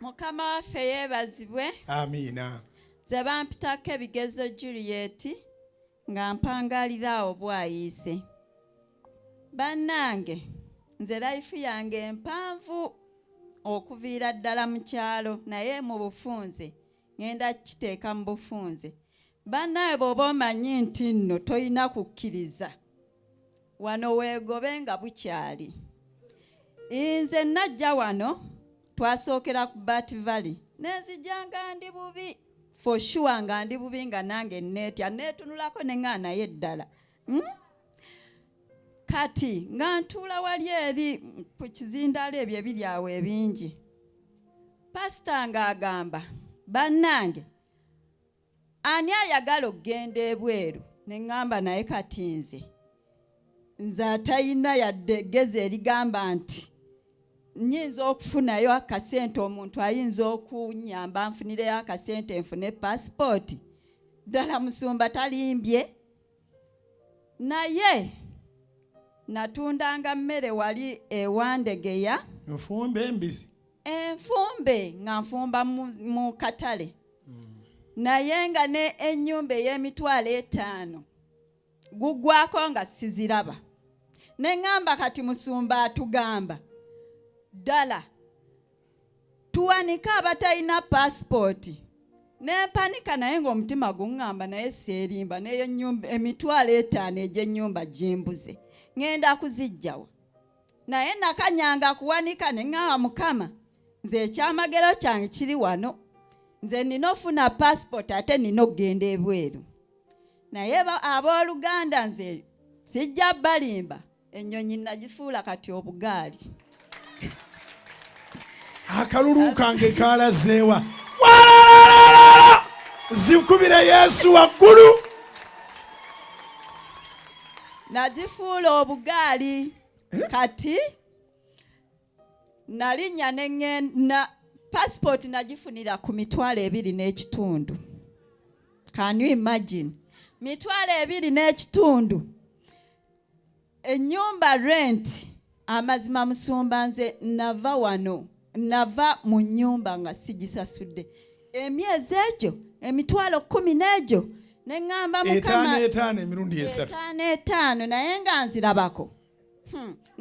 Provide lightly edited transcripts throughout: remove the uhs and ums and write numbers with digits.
Mukama waffe yeebazibwe. Amiina. Nze bampitako Ebigezo Juliet nga mpangalira awo bwayiise. Bannange, nze life yange empanvu okuviira ddala mu kyalo naye mu bufunze ngenda kiteeka mu bufunze. Bannaye bw'oba omanyi nti nno toyina kukkiriza wano weegobe nga bukyali. Nze najja wano twasookera ku Bat Valley nenzijanga ndi bubi for sure nga ndi bubi nga nange neetya neetunulako ne nga naye ddala. Kati nga ntuula wali eri ku kizindaalo ebyo ebiri awo ebingi. Pasita ng'agamba bannange ani ayagala okugenda ebweru ne ŋŋamba naye kati nze atayina yadde eggezi erigamba nti nnyinza okufunayo akasente omuntu ayinza okunyamba nfunireyo akasente nfune pasipooti. Ddala musumba talimbye. Naye natundanga mmere wali ewandegeya. Nfumbe embisi. Enfumbe nga nfumba mu katale. Naye nga ne ennyumba ey'Emitwalo 5 gugwako nga siziraba. Ne ŋŋamba kati musumba atugamba ddala tuwanika abatalina pasipooti. Nempanika naye ng'omutima guŋŋamba naye seerimba neyo ennyumba Emitwalo 5 egy'ennyumba gimbuze ŋŋenda kuziggyawa. Naye nakanyanga kuwanika ne ŋŋamba Mukama nze ekyamagero kyange kiri wano. Nze nina ofuna pasipooti ate nina okugenda ebweru. Naye abooluganda nze sijja balimba. Ennyonyi nagifuula kati obugaali. Akalulu kange kaalazeewa. Zikubira Yesu waggulu. Nagifuula obugaali. Kati nalinnya n'engenda passport nagifunira ku $2.5. Can you imagine? $2.5. Ennyumba rent amazima musumba nze nava wano. Nava mu nnyumba nga sigisasudde. Emyezi egyo $10,000 egyo ne ŋŋamba Mukama 5 emirundi 3. 5 naye nga nzirabako.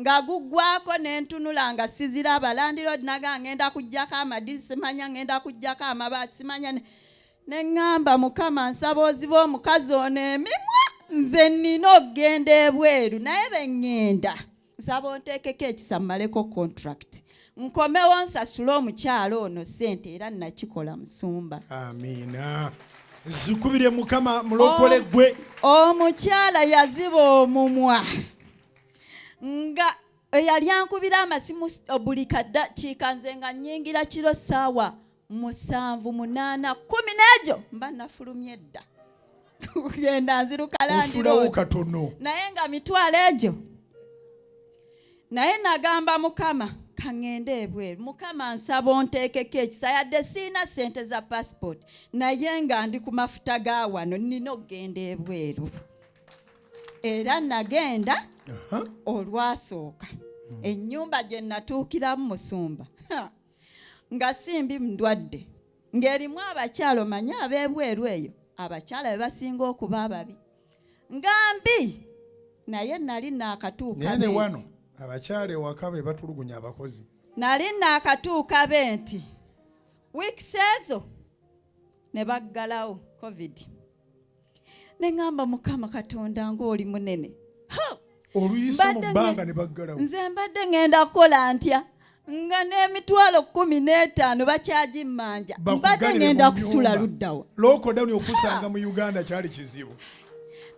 Nga guggwako n'entunula nga siziraba. Landlord naga ngenda kuggyako amadisi simanya ngenda kuggyako amabaati simanya ne ŋŋamba Mukama nsaba ozibe omukazi ono emimwa nze nnina okugenda ebweru naye beŋŋenda nsaba onteekeko ekisa mmaleko contract nkomewo nsasule omukyalo ono ssente era nakikola musumba. Amiina. Zikubire Mukama mulokole gwe. Omukyala yaziba omumwa nga yali ankubira amasimu buli kaddakiika nze nga nnyingira kiro ssaawa 7, 8, 10 n'egyo mba nafulumye dda. Kugenda nziruka Landlord. Katono. Naye nga $20 egyo. Naye nagamba Mukama kaŋŋende ebweru. Mukama nsaba onteekeko ekisa yadde siina ssente za passport naye nga ndi ku mafuta ga wano nnina okugenda ebweru. Era nagenda olwasooka. Ennyumba gye natuukiramu musumba nga simbi ndwadde ng'erimu abakyalo manya ab'ebweru eyo abakyala be basinga okuba ababi ngambi naye nali naakatuuka ne wano abakyala ewaka be batulugunya abakozi. Nali naakatuuka be nti wiiki ezo ne baggalawo covid. Ne ŋŋamba Mukama Katonda ng'oli munene. Oluyisa mu bbanga ne baggalawo. Nze mbadde ngenda kukola ntya nga $15,000 bakyagimmanja. Mbadde ngenda kusula luddawa. Lockdown okusanga mu Uganda kyali kizibu.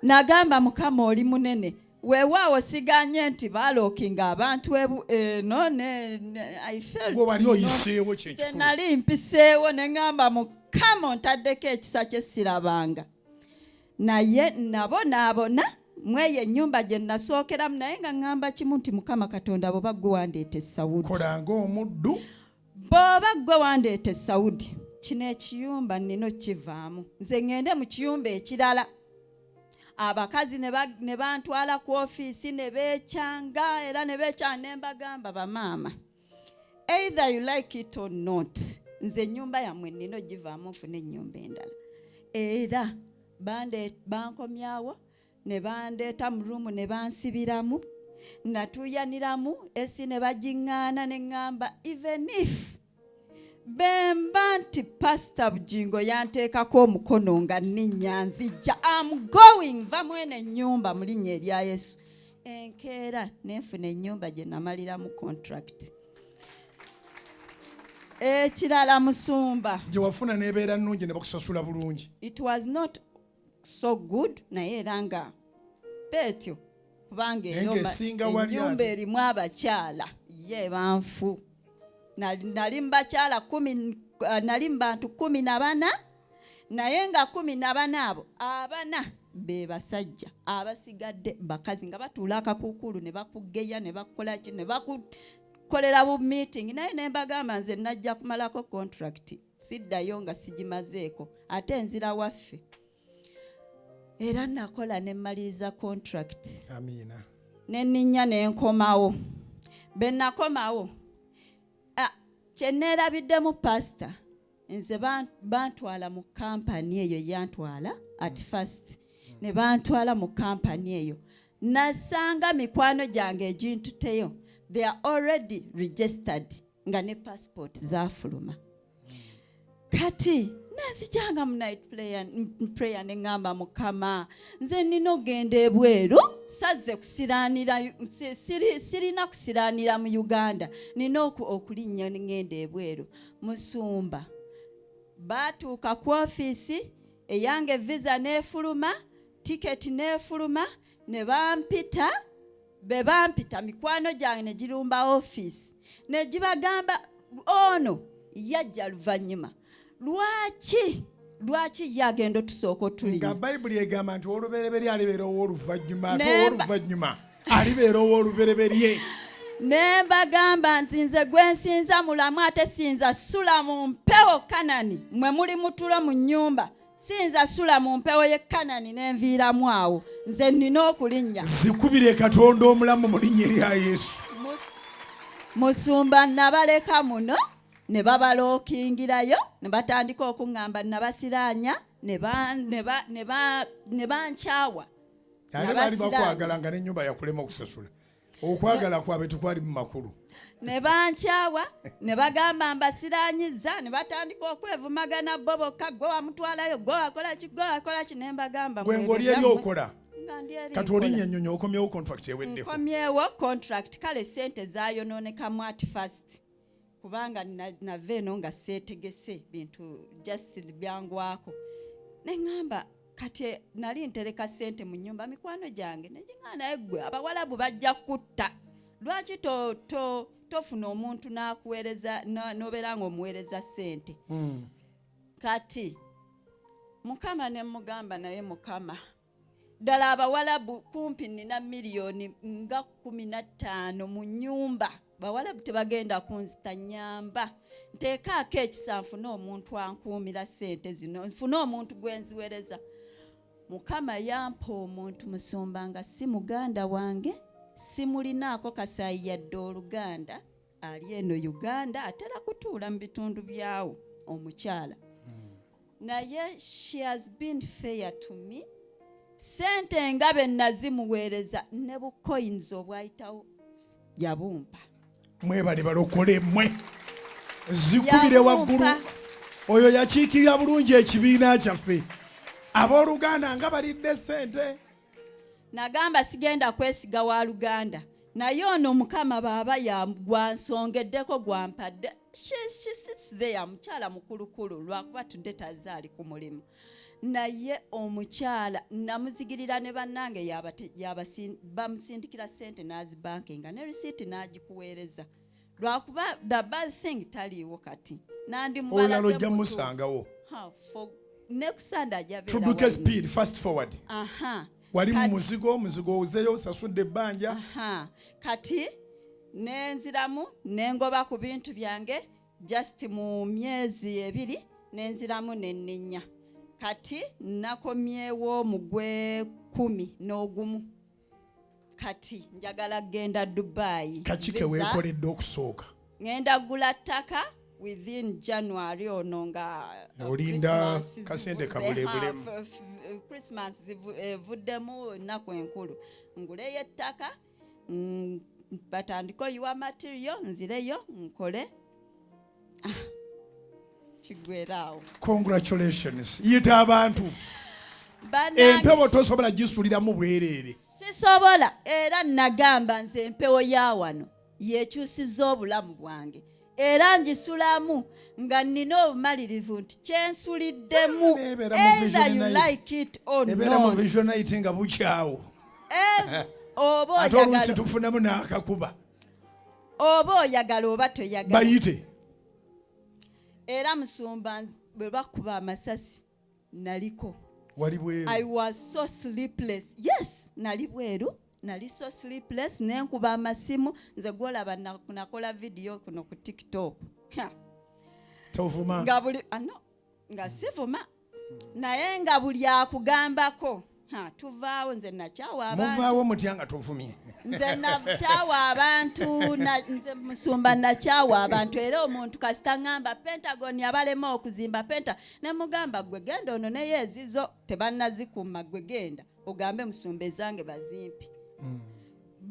Nagamba Mukama oli munene. Weewaawo siganye nti balookinga abantu I felt wali oyiseewo kyekikulu. Nali mpiseewo ne ŋŋamba Mukama ontaddeko ekisa kye sirabanga. Naye nabonaabona mweyo ennyumba gye nasookeramu naye nga ŋŋamba kimu nti Mukama Katonda bw'oba ggwe wandeeta Saudi. Kolanga omuddu. Bw'oba ggwe wandeeta Saudi kino ekiyumba nnina okukivaamu. Nze ŋŋende mu kiyumba ekirala. Abakazi ne bantwala ku ofiisi ne beekyanga era ne beekyanga ne mbagamba bamaama. Either you like it or not. nze ennyumba yammwe nnina ogivaamu nfune ennyumba endala. Era bankomyawo ne bandeeta mu ruumu ne bansibiramu, natuuyaniramu esi ne bagiŋŋaana ne ŋŋamba even if bemba nti Pastor Bugingo yanteekako omukono nga nninnya nzijja, am going va mwene ennyumba mu linnya erya Yesu. Enkeera nenfuna ennyumba gye namaliramu contract. Ekirala Musumba, gye wafuna n'ebeera nnungi ne bakusasula bulungi. It was not so good naye era nga betyo kubanga ennyumba erimu abakyala ye banfu. Nali mubakyala 10, nali mu bantu 14 naye nga 14 abo 4 be basajja, abasigadde bakazi nga batuula akakuukulu ne bakugeya ne bakola ki ne bakukolera bu meeting. Naye ne mbagamba nze najja kumalako contract, siddayo nga sigimazeeko ate nzira waffe. Era nakola ne mmaliriza contract. Amiina. Ne nninnya ne nkomawo. Be nakomawo kyeneerabiddemu pastor nze bantwala mu kampani eyo yantwala at first ne bantwala mu kampani eyo nasanga mikwano gyange egintuteyo they are already registered nga ne passport zafuluma. Kati nazijanga mu night prayer ne ngamba Mukama nze nina ogenda ebweru sazze kusiraanira sirina kusiraanira mu Uganda nina okulinnya ngenda ebweru. Musumba batuuka ku ofiisi eyange visa nefuluma, tiketi nefuluma, ne bampita bebampita mikwano gyange ne girumba ofiisi ne gibagamba ono yajja luvannyuma. Lwaki yagenda tusooka tuli nga Bayibuli egamba nti olubereberye alibeera ow'oluvannyuma ate ow'oluvannyuma alibeera ow'olubereberye. Ne mbagamba nti nze gwe nsinza mulamu ate sinza sula mu mpewo Kanani mwe muli mutulo mu nnyumba, sinza sula mu mpewo ye Kanani n'enviiramu awo, nze nnina okulinnya. Zikubire Katonda omulamu mu linnya erya Yesu. Musumba nabaleka muno ne babalookingirayo ne batandika okuŋŋamba nabasiraanya ne bankyawa. Ate baali bakwagala nga n'ennyumba yakulema okusasula. Okwagala kwabwe tekwali mu makulu. Ne bankyawa ne bagamba mbasiraanyiza ne batandika okwevumagana bo bokka, gwe wamutwalayo, gwe wakola ki ne mbagamba gwe ng'oli eri okola. Kati olinnya ennyonyi okomyewo contract eweddeko. Nkomyewo contract, kale sente zaayonoonekamu at first kubanga nava eno nga seetegese bintu just byangwako. Ne ŋŋamba kati nali ntereka sente mu nnyumba mikwano gyange ne giŋŋaana eggwe abawalabu bajja kutta. Lwaki tofuna omuntu n'akuweereza n'obeera ng'omuweereza sente? Kati Mukama ne mugamba naye Mukama ddala abawalabu kumpi nina miliyoni nga 15 mu nnyumba, bawalabu tebagenda kunzita nyamba, nteekaako ekisa nfune omuntu ankuumira sente zino, nfune omuntu gwe nziweereza. Mukama yampa omuntu Musumba nga si muganda wange, simulinaako kasaayi yadde Oluganda, ali eno Uganda atera kutuula mu bitundu byawo omukyala. Naye she has been fair to me. Sente nga be nazimuweereza ne bu coins obwayitawo yabumpa. Mwebale balokole mmwe zikubire waggulu. Oyo yakiikirira bulungi ekibiina kyaffe. Abooluganda nga balidde sente. Nagamba sigenda kwesiga wa Luganda. Naye ono Mukama baaba gwansongeddeko gwampadde. She sits there, mukyala mukulukulu lwakuba tudde tazaali ku mulimu. Naye omukyala namuzigirira ne bannange bamusindikira sente n'azibankinga ne risiiti n'agikuweereza. Lwakuba the bad thing taliiwo kati. Olulala ojja musangawo. Ne kusanda ajabeera. Tudduke speed, fast forward. Wali mu muzigo owuzeyo osasudde ebbanja. Kati nenziramu nengoba ku bintu byange just mu myezi 2 nenziramu nenninya. Kati nakomyewo mu gwe 11. Kati njagala genda Dubai. Kaki ke weekoledde okusooka? Ngenda gula ttaka within January ono nga olinda kasente kabulebulemu Christmas vuddemu nnaku enkulu nguleyo ettaka batandika oyiwa material nzireyo nkole kigweraawo. Congratulations. Yita abantu empewo tosobola gisuliramu bwereere. Sisobola era nagamba nze empewo ya wano yekyusiza obulamu bwange era ngisulamu nga nina obumalirivu nti kyensuliddemu either you like it or not. Ebeera mu vision night nga bukyawo ate oluusi tufunamu n'akakuba oba oyagala oba toyagala bayite. Era musumba bwe bakuba amasasi naliko. Wali bweru. I was so sleepless. Yes, nali bweru. Nali so sleepless nenkuba amasimu nze gwolaba nakola video kuno ku TikTok. Tovuma. Nga buli nga sivuma. Naye nga buli akugambako. Tuvaawo nze nakyawa abantu. Muvaawo mutya nga tovumye. Nze nakyawa abantu nze musumba nakyawa abantu era omuntu kasita ngamba Pentagon yabalema okuzimba penta ne mugamba gwe genda ono ne yezizo tebannazikuuma gwe genda ogambe musumba ezange bazimpi.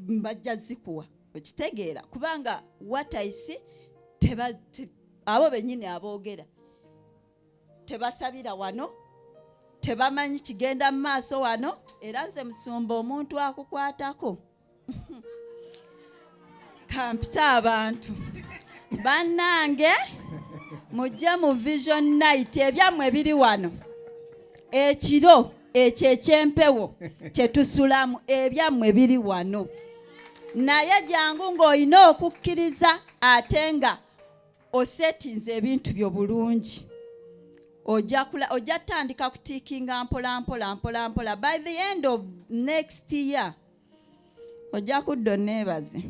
Mbajja zikuwa okitegeera kubanga wataisi abo bennyini aboogera tebasabira wano tebamanyi kigenda mu maaso wano era nze musumba omuntu akukwatako kampita abantu bannange mujje mu vision night ebyammwe biri wano ekiro ekyo ekyempewo kyetusulamu ebyammwe biri wano naye jangu ng'olina okukkiriza ate nga osetinze ebintu byo bulungi ojja tandika kutiikinga mpola by the end of next year ojja kudda neebaze.